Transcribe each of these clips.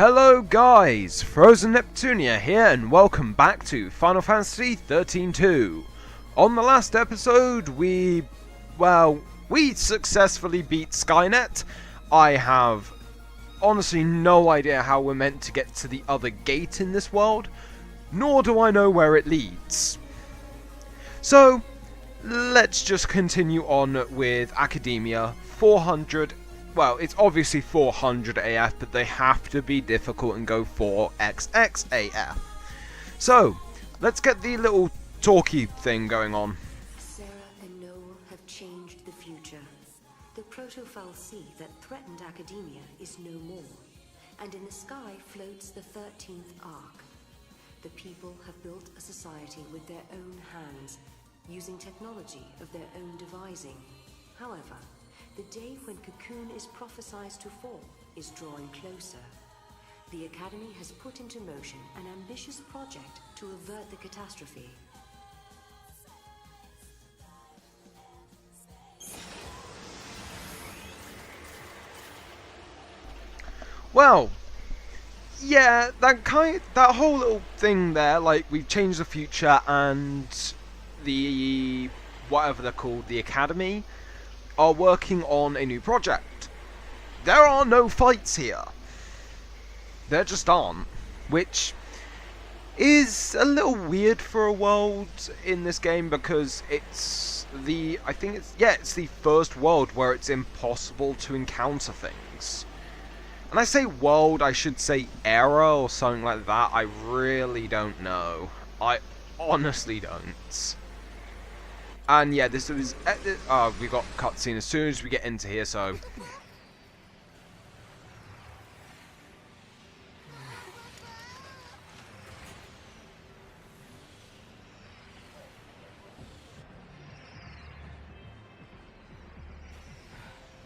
Hello guys, Frozen Neptunia here and welcome back to Final Fantasy 13-2. On the last episode we successfully beat Skynet. I have honestly no idea how we're meant to get to the other gate in this world, nor do I know where it leads. So, let's just continue on with Academia 400. Well, it's obviously 400 AF, but they have to be difficult and go 4XX AF. So, let's get the little talky thing going on. Sarah and Noel have changed the future. The protophile sea that threatened Academia is no more, and in the sky floats the 13th Ark. The people have built a society with their own hands, using technology of their own devising. However, the day when Cocoon is prophesied to fall is drawing closer. The Academy has put into motion an ambitious project to avert the catastrophe. Well, yeah, that whole little thing there, like we've changed the future and the whatever they're called, the Academy, are working on a new project. There are no fights here. There just aren't, which is a little weird for a world in this game because it's the first world where it's impossible to encounter things. And I say world, I should say era or something like that. I really don't know. I honestly don't. And yeah, this is we got cutscene as soon as we get into here, so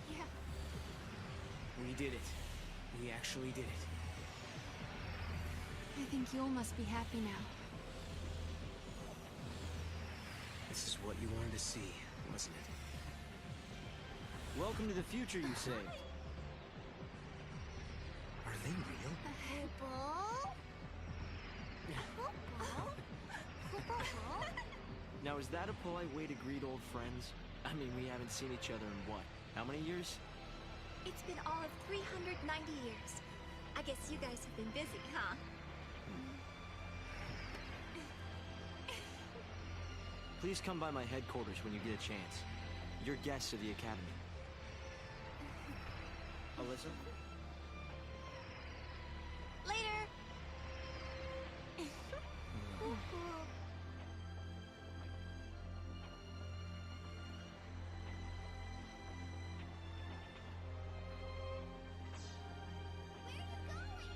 Yeah. We did it. We actually did it. I think you all must be happy now. This is what you wanted to see, wasn't it? Welcome to the future, you say. Are they real? Now, is that a polite way to greet old friends? I mean, we haven't seen each other in what? How many years? It's been all of 390 years. I guess you guys have been busy, huh? Please come by my headquarters when you get a chance. You're guests of the Academy. Alyssa? Later!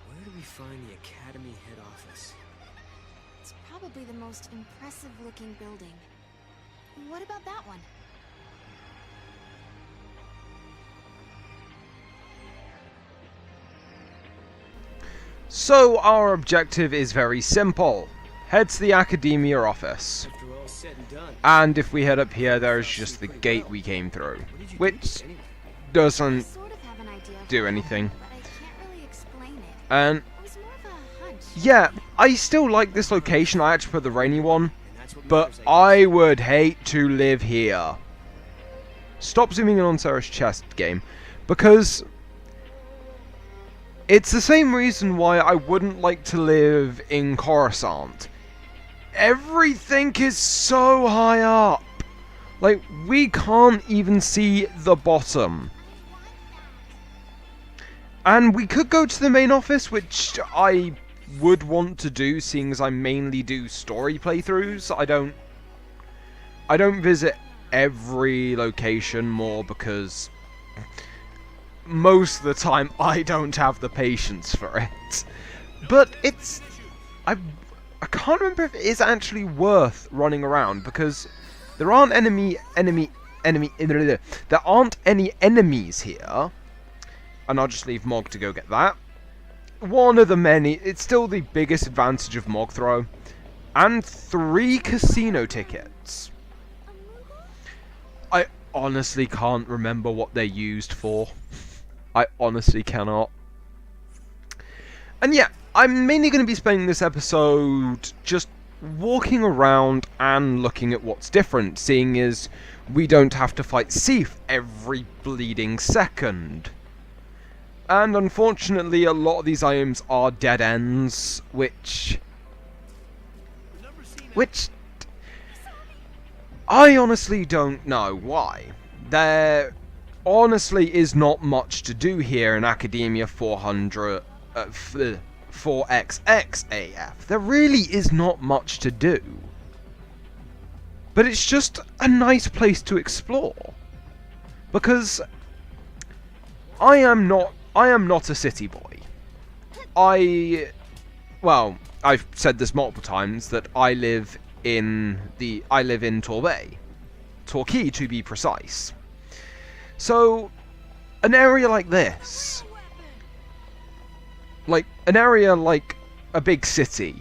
Where do we find the Academy head office? It's probably the most impressive looking building. What about that one? So our objective is very simple. Head to the Academia office. After all said and done. And if we head up here, there's just the gate we came through, which I doesn't sort of have an idea of do what anything. happened, but I can't really explain it. And It was more of a hunch. yeah, I still like this location. I actually put the rainy one, And that's what but matters, I would hate to live here. Stop zooming in on Sarah's chest, game, because it's the same reason why I wouldn't like to live in Coruscant. Everything is so high up. Like, we can't even see the bottom. And we could go to the main office, which I would want to do, seeing as I mainly do story playthroughs. I don't visit every location more because most of the time I don't have the patience for it. But it's I can't remember if it is actually worth running around because there aren't there aren't any enemies here. And I'll just leave Mog to go get that. One of the many, it's still the biggest advantage of Mog Throw. And 3 casino tickets. I honestly can't remember what they're used for. I honestly cannot. And yeah, I'm mainly going to be spending this episode just walking around and looking at what's different, seeing as we don't have to fight Seath every bleeding second. And unfortunately, a lot of these items are dead ends, which I honestly don't know why. There honestly is not much to do here in Academia 4XXAF. There really is not much to do. But it's just a nice place to explore. Because I am not a city boy. Well, I've said this multiple times that I live in Torquay. Torquay to be precise. So an area like this, like an area like a big city,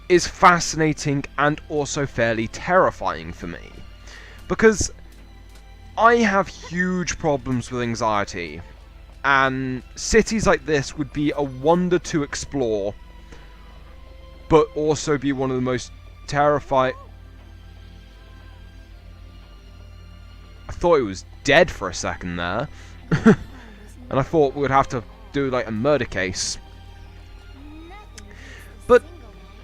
is fascinating and also fairly terrifying for me. Because I have huge problems with anxiety, and cities like this would be a wonder to explore, but also be one of the most terrifying... I thought it was dead for a second there. And I thought we would have to do like a murder case. But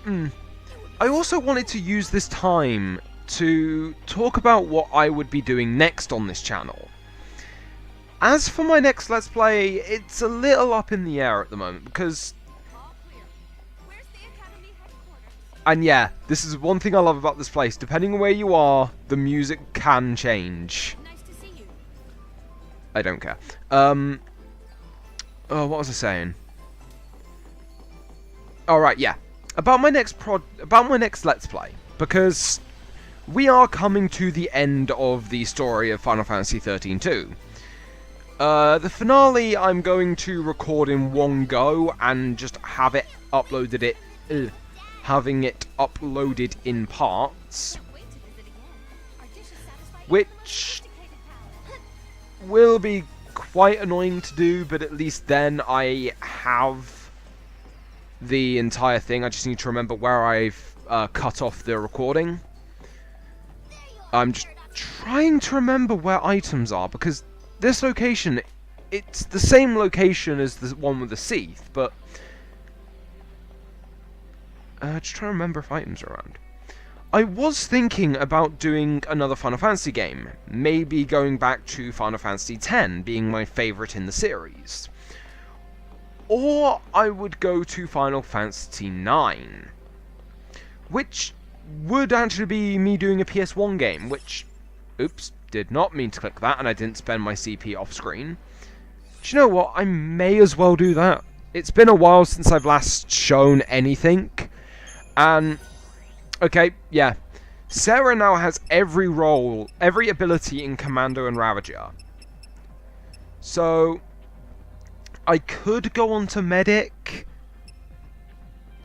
I also wanted to use this time to talk about what I would be doing next on this channel. As for my next Let's Play, it's a little up in the air at the moment, because... And yeah, this is one thing I love about this place. Depending on where you are, the music can change. I don't care. Oh, what was I saying? Alright, yeah. About my next Let's Play, because we are coming to the end of the story of Final Fantasy 13-2. The finale I'm going to record in one go and just have it uploaded having it uploaded in parts, which will be quite annoying to do, but at least then I have the entire thing. I just need to remember where I've cut off the recording. I'm just trying to remember where items are, because this location, it's the same location as the one with the Seath, but just trying to remember if items are around. I was thinking about doing another Final Fantasy game, maybe going back to Final Fantasy X, being my favourite in the series. Or I would go to Final Fantasy IX, which would actually be me doing a PS1 game, which, oops, did not mean to click that, and I didn't spend my CP off screen. Do you know what, I may as well do that. It's been a while since I've last shown anything, and, okay, yeah, Sarah now has every role, every ability in Commando and Ravager. So, I could go on to Medic,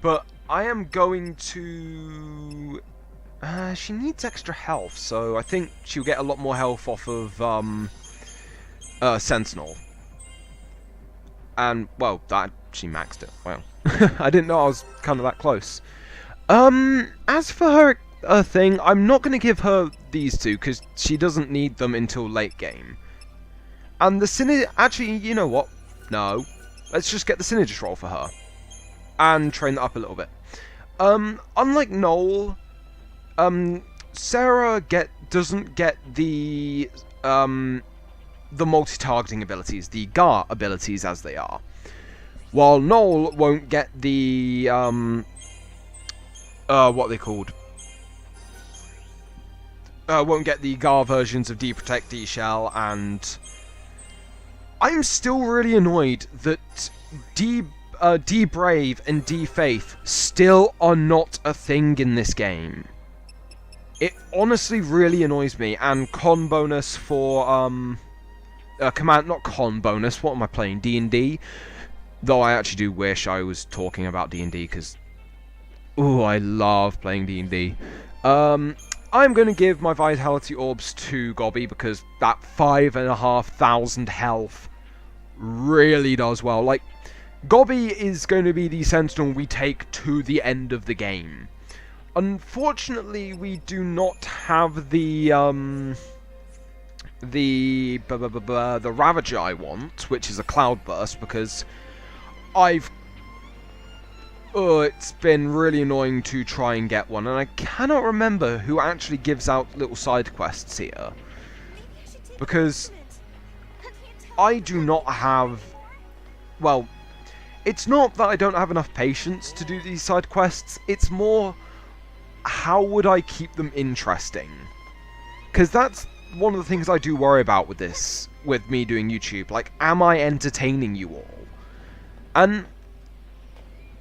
but I am going to... she needs extra health, so I think she'll get a lot more health off of Sentinel. And, well, that she maxed it. Wow. I didn't know I was kind of that close. As for her thing, I'm not going to give her these two, because she doesn't need them until late game. And the Synergist... Actually, you know what? No. Let's just get the Synergist roll for her. And train that up a little bit. Unlike Noel, Sarah doesn't get the multi-targeting abilities, the GAR abilities as they are. While Noel won't get the, what are they called? Won't get the GAR versions of D-Protect, D-Shell, and... I'm still really annoyed that D-Brave and D-Faith still are not a thing in this game. It honestly really annoys me, and con bonus for, not con bonus, what am I playing, D&D? Though I actually do wish I was talking about D&D, because, ooh, I love playing D&D. I'm going to give my Vitality Orbs to Gobby, because that 5,500 health really does well. Like, Gobby is going to be the sentinel we take to the end of the game. Unfortunately, we do not have the Ravager I want, which is a cloudburst, because it's been really annoying to try and get one, and I cannot remember who actually gives out little side quests here, because I do not have, well, it's not that I don't have enough patience to do these side quests, it's more, how would I keep them interesting? Because that's one of the things I do worry about with this, with me doing YouTube. Like, am I entertaining you all? And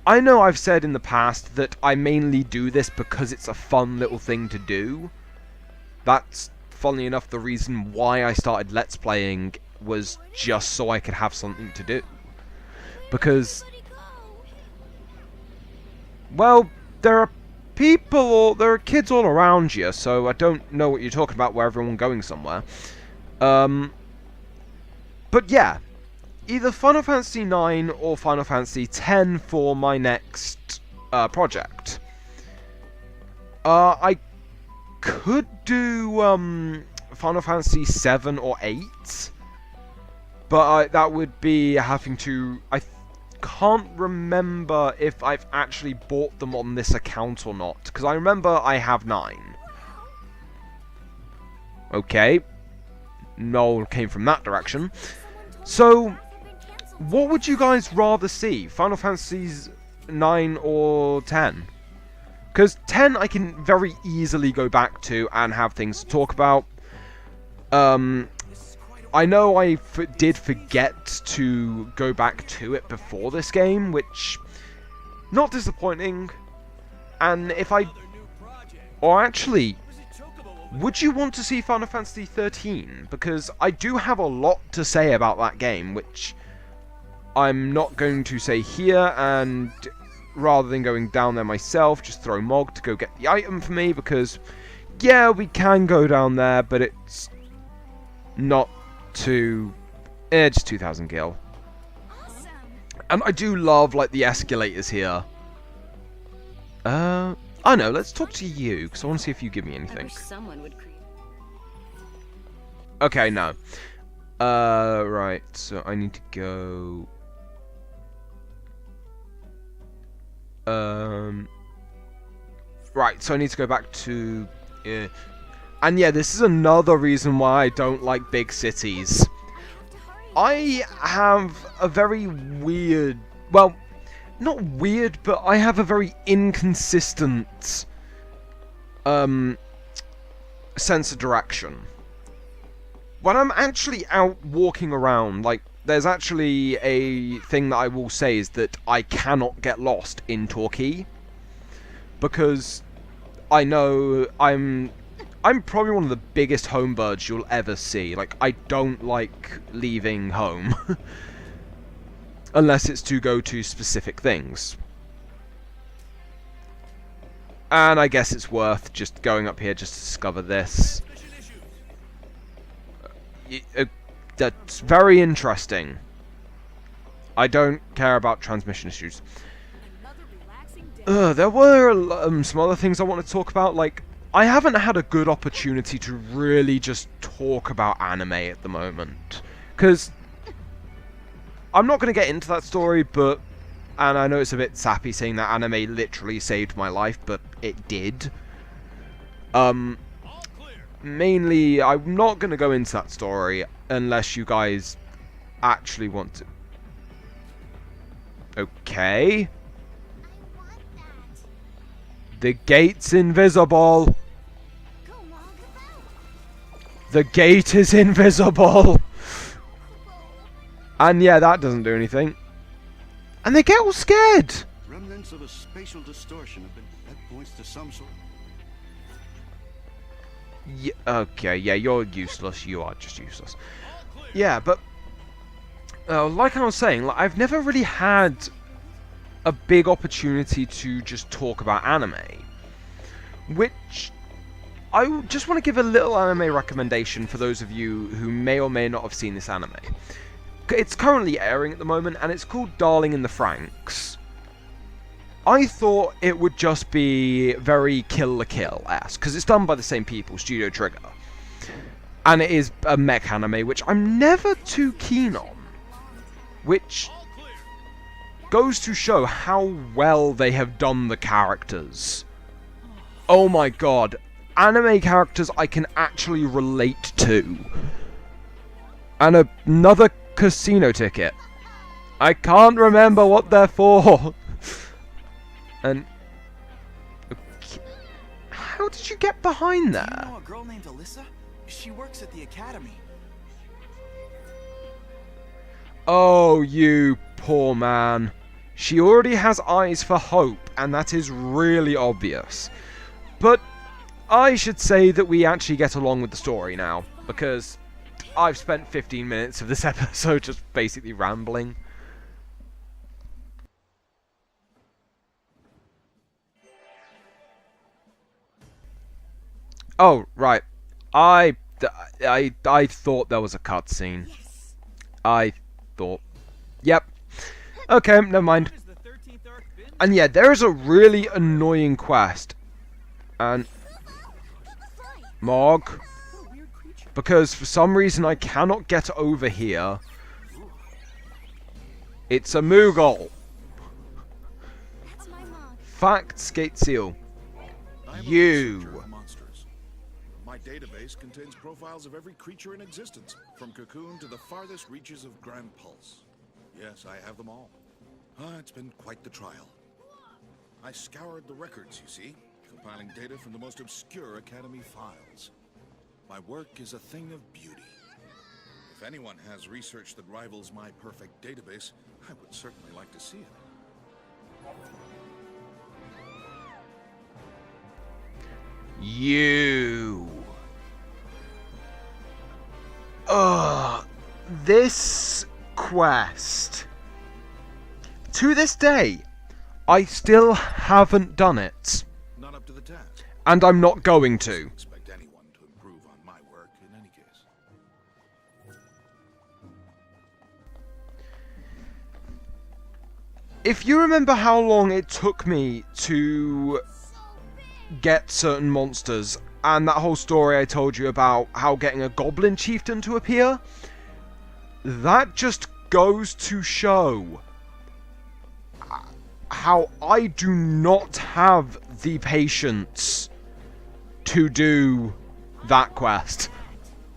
I know I've said in the past that I mainly do this because it's a fun little thing to do. That's, funnily enough, the reason why I started Let's Playing, was just so I could have something to do. Because, well, there are kids all around you, so I don't know what you're talking about where everyone going somewhere. But yeah, either Final Fantasy 9 or Final Fantasy 10 for my next project. I could do Final Fantasy 7 or 8, but that would be having to... I can't remember if I've actually bought them on this account or not, because I remember I have 9. Okay. Noel came from that direction. So, what would you guys rather see? Final Fantasies 9 or 10? Because 10 I can very easily go back to and have things to talk about. I know I did forget to go back to it before this game, which, not disappointing. And if I... Or actually, would you want to see Final Fantasy 13? Because I do have a lot to say about that game, which I'm not going to say here, and rather than going down there myself, just throw Mog to go get the item for me, because, yeah, we can go down there, but it's not to just 2,000 gil. Awesome. And I do love, like, the escalators here. I know, let's talk to you, because I want to see if you give me I anything. wish someone would create. Okay, no. Right, so I need to go... Right, so I need to go back to... And yeah, this is another reason why I don't like big cities. I have a very weird... Well, not weird, but I have a very inconsistent... sense of direction. When I'm actually out walking around, like, there's actually a thing that I will say is that I cannot get lost in Torquay. Because I know I'm probably one of the biggest home birds you'll ever see. Like, I don't like leaving home. Unless it's to go to specific things. And I guess it's worth just going up here just to discover this. That's very interesting. I don't care about transmission issues. There were some other things I want to talk about, like, I haven't had a good opportunity to really just talk about anime at the moment. Because I'm not going to get into that story, but... And I know it's a bit sappy saying that anime literally saved my life, but it did. Mainly, I'm not going to go into that story unless you guys actually want to. Okay. The gate's invisible. The gate is invisible. And yeah, that doesn't do anything. And they get all scared. Remnants of a spatial distortion have been... That points to some sort. Yeah, okay, yeah, you're useless. You are just useless. Yeah, but like I was saying, like, I've never really had a big opportunity to just talk about anime, which I just want to give a little anime recommendation for those of you who may or may not have seen this anime. It's currently airing at the moment, and it's called Darling in the Franxx. I thought it would just be very Kill la Kill-esque, because it's done by the same people, Studio Trigger. And it is a mech anime, which I'm never too keen on. Which goes to show how well they have done the characters. Oh my god. Anime characters I can actually relate to. And another casino ticket. I can't remember what they're for. And... okay. How did you get behind there? Do you know a girl named Alyssa? She works at the academy. Oh, you poor man. She already has eyes for hope, and that is really obvious. But I should say that we actually get along with the story now, because I've spent 15 minutes of this episode just basically rambling. Oh, right. I thought there was a cutscene. Yes. I thought. Yep. Okay, never mind. And yeah, there is a really annoying quest. And... Mog. Because for some reason I cannot get over here. It's a Moogle. That's my mom. Facts, Gate Seal. I'm a You. researcher of monsters. My database contains profiles of every creature in existence, from Cocoon to the farthest reaches of Grand Pulse. Yes, I have them all. It's been quite the trial. I scoured the records, you see, compiling data from the most obscure Academy files. My work is a thing of beauty. If anyone has research that rivals my perfect database, I would certainly like to see it. You. This quest. To this day, I still haven't done it. Not up to the task. And I'm not going to. Expect anyone to improve on my work in any case. If you remember how long it took me to get certain monsters, and that whole story I told you about how getting a goblin chieftain to appear, that just goes to show how I do not have the patience to do that quest.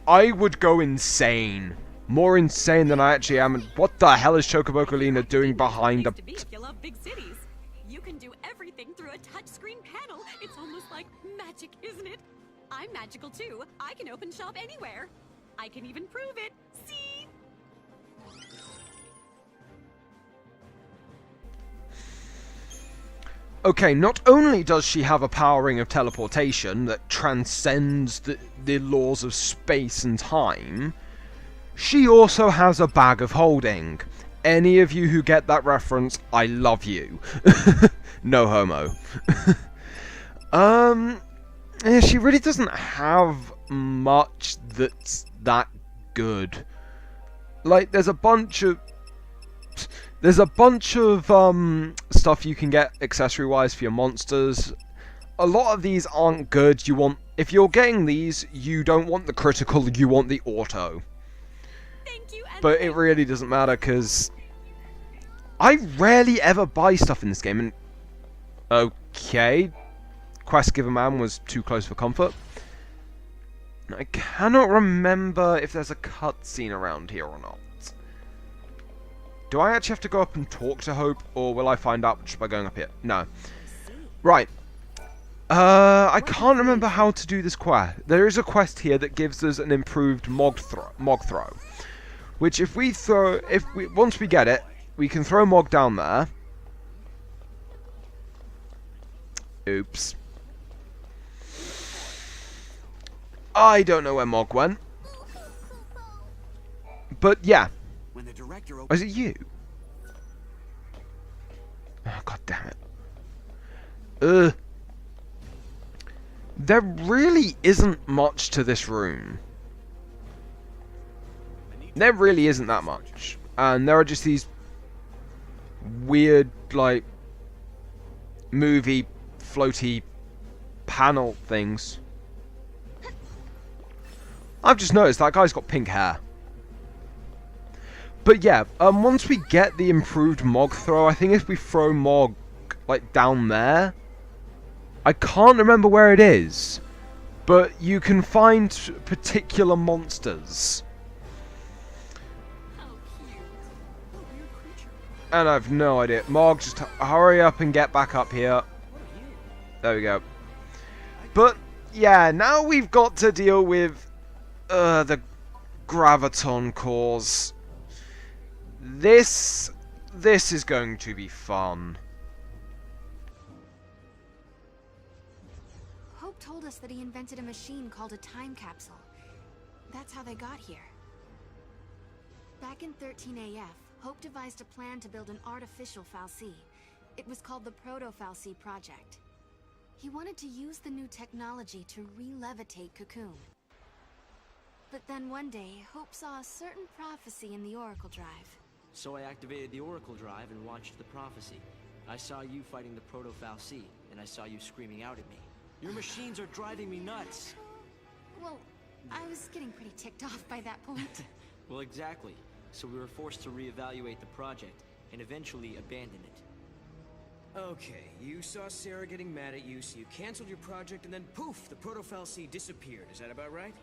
I would go insane. More insane than I actually am. What the hell is Chocobocolina doing behind a... You love big cities. You can do everything through a touchscreen panel. It's almost like magic, isn't it? I'm magical too. I can open shop anywhere. I can even prove it. See? Okay, not only does she have a powering of teleportation that transcends the laws of space and time, she also has a bag of holding. Any of you who get that reference, I love you. No homo. Yeah, she really doesn't have much that's that good. Like, there's a bunch of stuff you can get accessory-wise for your monsters. A lot of these aren't good. If you're getting these, you don't want the critical, you want the auto. Thank you. And But it really doesn't matter, because I rarely ever buy stuff in this game, and... Okay. Quest Giver Man was too close for comfort. I cannot remember if there's a cutscene around here or not. Do I actually have to go up and talk to Hope, or will I find out just by going up here? No. Right. I can't remember how to do this quest. There is a quest here that gives us an improved Mog throw. Which once we get it, we can throw Mog down there. Oops. I don't know where Mog went. But yeah. When the director Oh, is it you? Oh, god damn it. There really isn't much to this room. There really isn't that much. and there are just these weird, like, movie floaty panel things. I've just noticed that guy's got pink hair. But yeah, once we get the improved Mog throw, I think if we throw Mog, like, down there, I can't remember where it is, but you can find particular monsters. How cute. What a weird creature. And I've no idea. Mog, just hurry up and get back up here. What are you? There we go. But, yeah, now we've got to deal with the graviton cores. This is going to be fun. Hope told us that he invented a machine called a time capsule. That's how they got here. Back in 13 AF, Hope devised a plan to build an artificial Fal'Cie. It was called the Proto-Fal'Cie Project. He wanted to use the new technology to re-levitate Cocoon. But then one day, Hope saw a certain prophecy in the Oracle Drive. So I activated the Oracle Drive and watched the prophecy. I saw you fighting the Proto-Fal'Cie, and I saw you screaming out at me. Your machines are driving me nuts! Well, I was getting pretty ticked off by that point. Well, exactly. So we were forced to reevaluate the project, and eventually abandon it. Okay, you saw Sarah getting mad at you, so you canceled your project, and then poof, the Proto-Fal'Cie disappeared. Is that about right?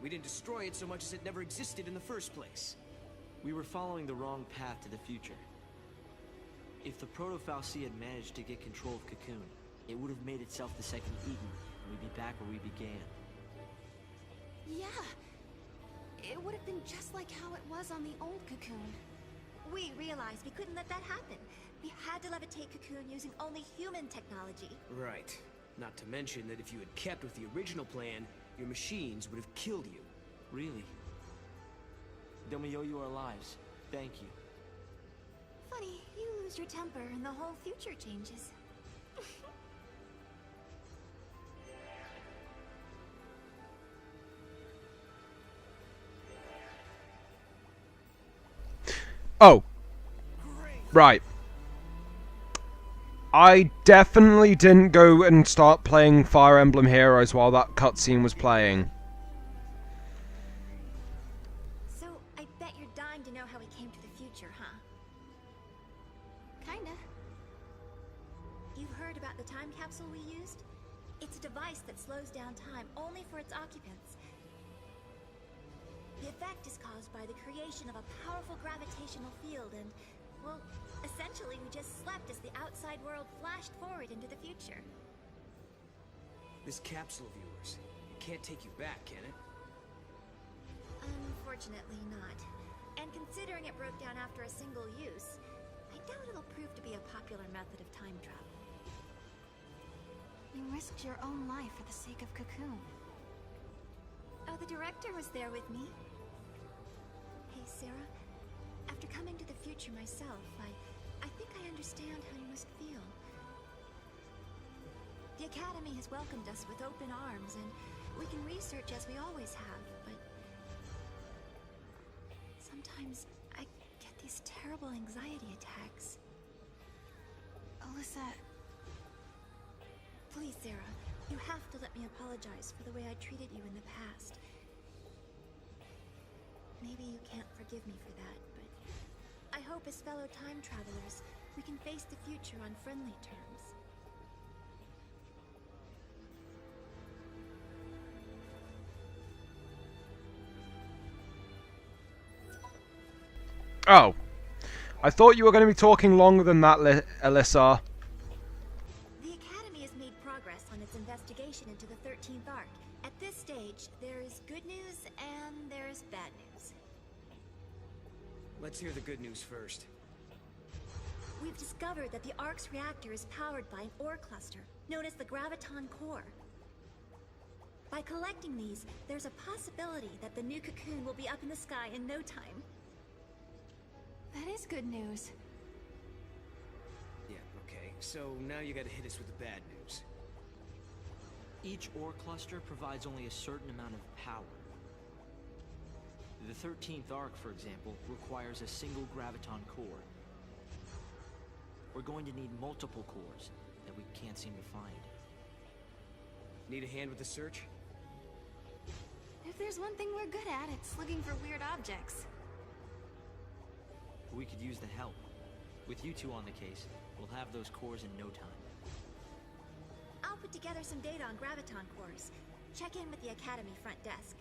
We didn't destroy it so much as it never existed in the first place. We were following the wrong path to the future. If the Proto-Fal'Cie had managed to get control of Cocoon, it would have made itself the second Eden, and we'd be back where we began. Yeah. It would have been just like how it was on the old Cocoon. We realized we couldn't let that happen. We had to levitate Cocoon using only human technology. Right. Not to mention that if you had kept with the original plan, your machines would have killed you. Really? Then we owe you our lives. Thank you. Funny, you lose your temper and the whole future changes. Oh. Right. I definitely didn't go and start playing Fire Emblem Heroes while that cutscene was playing. So, I bet you're dying to know how we came to the future, huh? Kinda. You've heard about the time capsule we used? It's a device that slows down time only for its occupants. The effect is caused by the creation of a powerful gravitational field and, well, essentially we just slept as the outside world flashed forward into the future. This capsule of yours, it can't take you back, can it? Unfortunately not. And considering it broke down after a single use, I doubt it'll prove to be a popular method of time travel. You risked your own life for the sake of Cocoon. Oh, the director was there with me. Hey, Sarah. After coming to the future myself, I think I understand how you must feel. The Academy has welcomed us with open arms, and we can research as we always have, but sometimes I get these terrible anxiety attacks. Alyssa... Please, Sarah, you have to let me apologize for the way I treated you in the past. Maybe you can't forgive me for that, but I hope as fellow time travelers, we can face the future on friendly terms. Oh. I thought you were going to be talking longer than that, Alyssa. The Academy has made progress on its investigation into the 13th Arc. At this stage, there is good news and there is bad news. Let's hear the good news first. We've discovered that the Arc's reactor is powered by an ore cluster, known as the Graviton Core. By collecting these, there's a possibility that the new Cocoon will be up in the sky in no time. That is good news. Yeah, okay. So now you gotta hit us with the bad news. Each ore cluster provides only a certain amount of power. The 13th arc, for example, requires a single graviton core. We're going to need multiple cores that we can't seem to find. Need a hand with the search? If there's one thing we're good at, it's looking for weird objects. We could use the help. With you two on the case, we'll have those cores in no time. I'll put together some data on graviton cores. Check in with the Academy front desk.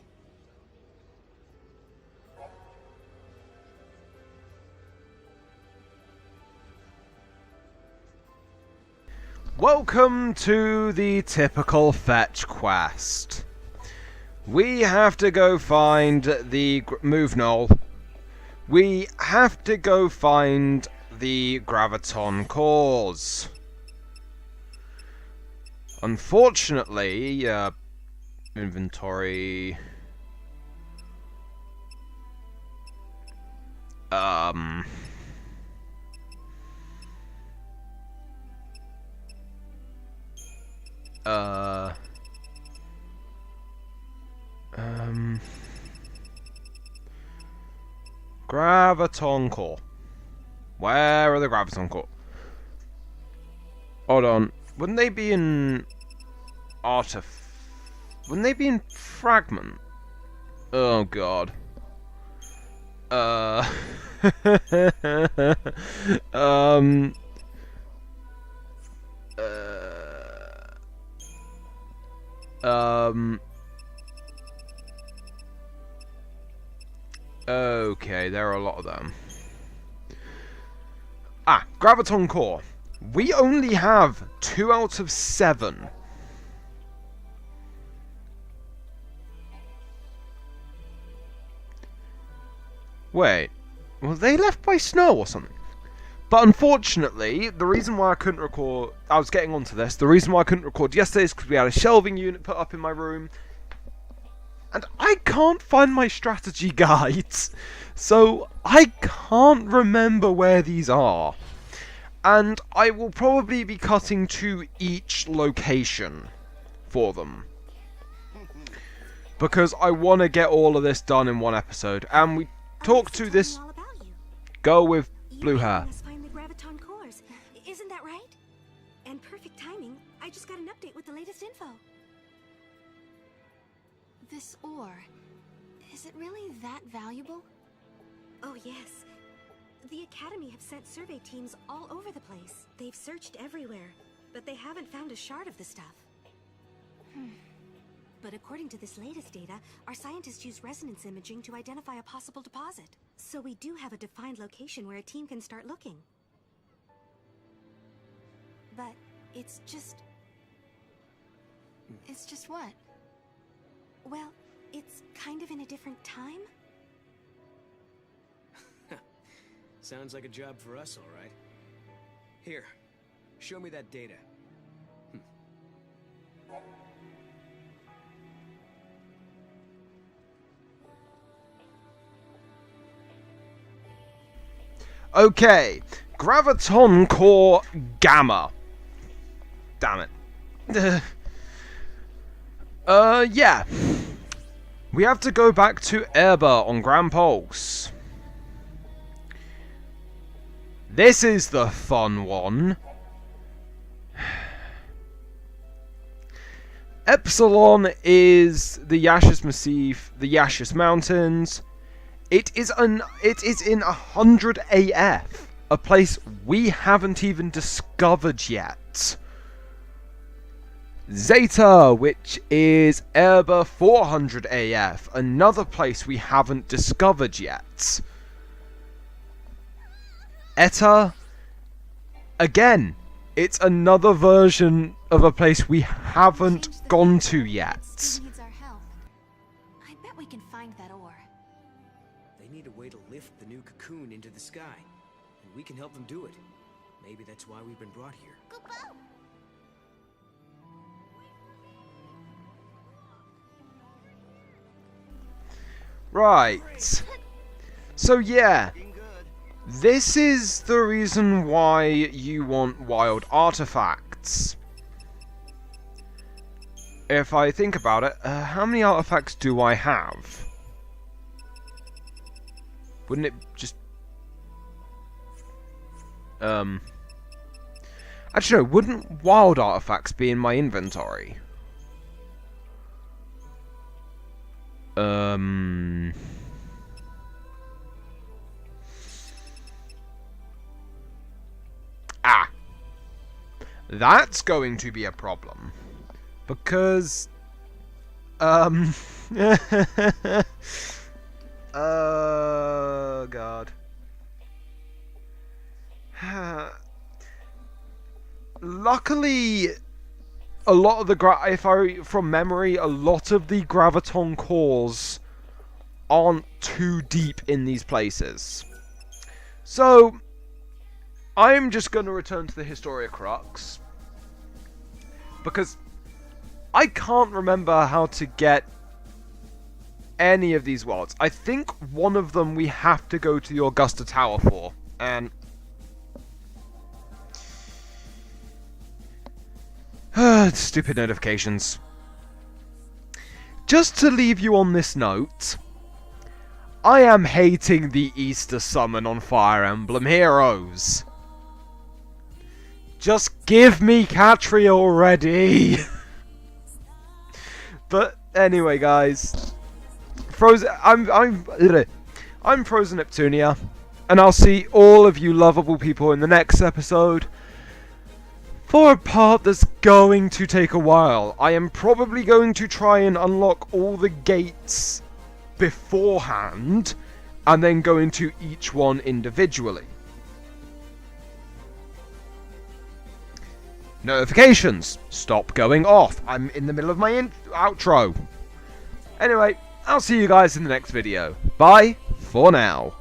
Welcome to the typical fetch quest. We have to go find the... Move, Noel. We have to go find the graviton cores. Unfortunately, inventory... Graviton core. Where are the graviton core? Hold on. Wouldn't they be in Wouldn't they be in fragment? Oh god. Okay, there are a lot of them. Ah, graviton core. We only have 2 out of 7. Wait, were they left by snow or something? But unfortunately, the reason why I couldn't record... I was getting onto this. The reason why I couldn't record yesterday is because we had a shelving unit put up in my room. And I can't find my strategy guides. So I can't remember where these are. And I will probably be cutting to each location for them. Because I want to get all of this done in one episode. And we talked to this... Go with blue hair. Graviton cores. Isn't that right? And perfect timing. I just got an update with the latest info. This ore, is it really that valuable? Oh yes. The Academy have sent survey teams all over the place. They've searched everywhere, but they haven't found a shard of the stuff. But according to this latest data, our scientists use resonance imaging to identify a possible deposit. So we do have a defined location where a team can start looking. But it's just... It's just what? Well, it's kind of in a different time. Sounds like a job for us, all right. Here, show me that data. Okay, graviton core gamma. Damn it. Yeah. We have to go back to Erba on Grand Pulse. This is the fun one. Epsilon is the Yashis Massif, the Yashis Mountains. It is in 100 AF, a place we haven't even discovered yet. Zeta, which is Erba 400 AF, another place we haven't discovered yet. Eta, again, it's another version of a place we haven't gone to yet. Needs our help. I bet we can find that ore. They need a way to lift the new cocoon into the sky, and we can help them do it. Maybe that's why we've been brought here. Right. So yeah, this is the reason why you want wild artifacts. If I think about it, how many artifacts do I have? Wouldn't it just... Actually, no, wouldn't wild artifacts be in my inventory? Ah! That's going to be a problem. Because... Oh, God. Luckily, a lot of the from memory, a lot of the graviton cores aren't too deep in these places. So, I'm just going to return to the Historia Crux, because I can't remember how to get any of these worlds. I think one of them we have to go to the Augusta Tower for, and... stupid notifications. Just to leave you on this note, I am hating the Easter summon on Fire Emblem Heroes. Just give me Catria already! But anyway, guys, I'm Frozen Neptunia, and I'll see all of you lovable people in the next episode. For a part that's going to take a while. I am probably going to try and unlock all the gates beforehand, and then go into each one individually. Notifications! Stop going off. I'm in the middle of my outro. Anyway, I'll see you guys in the next video. Bye for now.